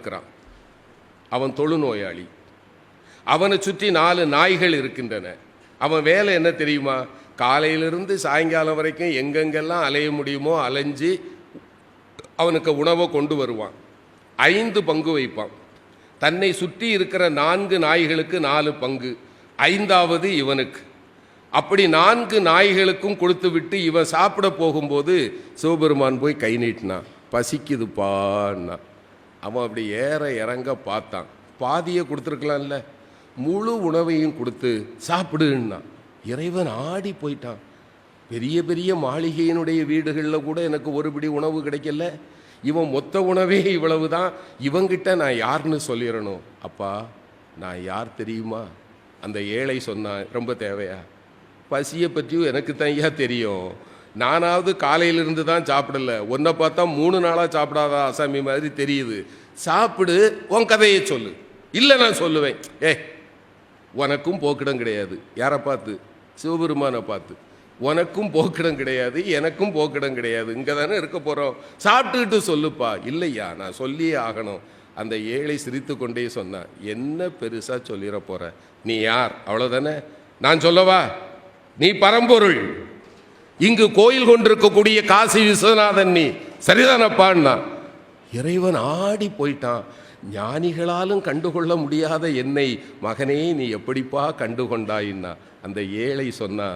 இருக்கிறான். அவன் தொழுநோயாளி. அவனை சுற்றி 4 நாய்கள் இருக்கின்றன. அவன் வேலை என்ன தெரியுமா? காலையிலிருந்து சாயங்காலம் வரைக்கும் எங்கெங்கெல்லாம் அலைய முடியுமோ அலைஞ்சு அவனுக்கு உணவை கொண்டு வருவான். 5 பங்கு வைப்பான். தன்னை சுற்றி இருக்கிற 4 நாய்களுக்கு 4 பங்கு, 5வது இவனுக்கு. அப்படி 4 நாய்களுக்கும் கொடுத்து விட்டு இவன் சாப்பிட போகும்போது சிவபெருமான் போய் கை நீட்டினான். பசிக்குதுப்பான்னா. அவன் அப்படி ஏற இறங்க பார்த்தான். பாதியை கொடுத்துருக்கலாம்ல, முழு உணவையும் கொடுத்து சாப்பிடுன்னா. இறைவன் ஆடி போயிட்டான். பெரிய பெரிய மாளிகையினுடைய வீடுகளில் கூட எனக்கு ஒரு பிடி உணவு கிடைக்கல, இவன் மொத்த உணவே இவ்வளவு தான், இவங்கிட்ட நான் யாருன்னு சொல்லிடணும். அப்பா நான் யார் தெரியுமா? அந்த ஏழை சொன்னான். ரொம்ப தேவையா? பசியை பற்றியும் எனக்கு தான் ஐயா தெரியும். நானாவது காலையிலிருந்து தான் சாப்பிடல, உன்னை பார்த்தா 3 நாளாக சாப்பிடாதா அசாமி மாதிரி தெரியுது. சாப்பிடு, உன் கதையை சொல்லு. இல்லை நான் சொல்லுவேன். உனக்கும் போக்கிடம் கிடையாது. யாரை பார்த்து? சிவபெருமானை பார்த்து. உனக்கும் போக்கிடம் கிடையாது, எனக்கும் போக்கிடம் கிடையாது, இங்கே தானே இருக்க போகிறோம், சாப்பிட்டுக்கிட்டு சொல்லுப்பா. இல்லையா, நான் சொல்லியே ஆகணும். அந்த ஏழை சிரித்து கொண்டே சொன்னான். என்ன பெருசாக சொல்லிட போகிற, நீ யார்? அவ்வளோதானே. நான் சொல்லவா? நீ பரம்பொருள், இங்கு கோயில் கொண்டிருக்கக்கூடிய காசி விஸ்வநாதன், நீ சரிதானப்பான்னா. இறைவன் ஆடி போயிட்டான். ஞானிகளாலும் கண்டுகொள்ள முடியாத என்னை மகனே நீ எப்படிப்பா கண்டுகொண்டாயின்னா. அந்த ஏழை சொன்னா,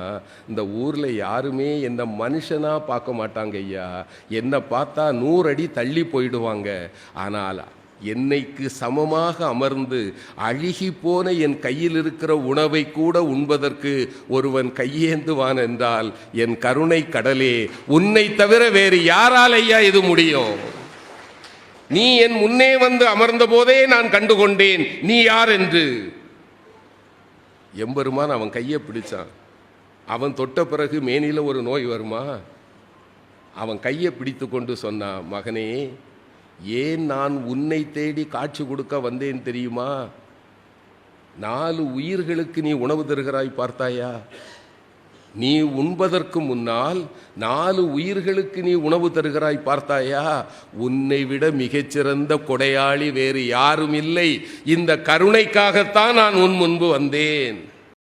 இந்த ஊரில் யாருமே என்னை மனுஷனாக பார்க்க மாட்டாங்க ஐயா, என்னை பார்த்தா 100 அடி தள்ளி போயிடுவாங்க. ஆனால் என்னைக்கு சமமாக அமர்ந்து அழுகி போன என் கையில் இருக்கிற உணவை கூட உண்பதற்கு ஒருவன் கையேந்துவான் என்றால் என் கருணை கடலே, உன்னை தவிர வேறு யாரால் ஐயா இது முடியும்? நீ என் முன்னே வந்து அமர்ந்த போதே நான் கண்டுகொண்டேன் நீ யார் என்று. எம்பெருமான் அவன் கையை பிடிச்சான். அவன் தொட்ட பிறகு மேனில ஒரு நோய் வருமா? அவன் கையை பிடித்து கொண்டு சொன்னான், மகனே ஏன் நான் உன்னை தேடி காட்சி கொடுக்க வந்தேன் தெரியுமா? 4 உயிர்களுக்கு நீ உணவு தருகிறாய் பார்த்தாயா? நீ உண்பதற்கு முன்னால் 4 உயிர்களுக்கு நீ உணவு தருகிறாய் பார்த்தாயா? உன்னை விட மிகச்சிறந்த கொடையாளி வேறு யாரும் இல்லை. இந்த கருணைக்காகத்தான் நான் உன் முன்பு வந்தேன்.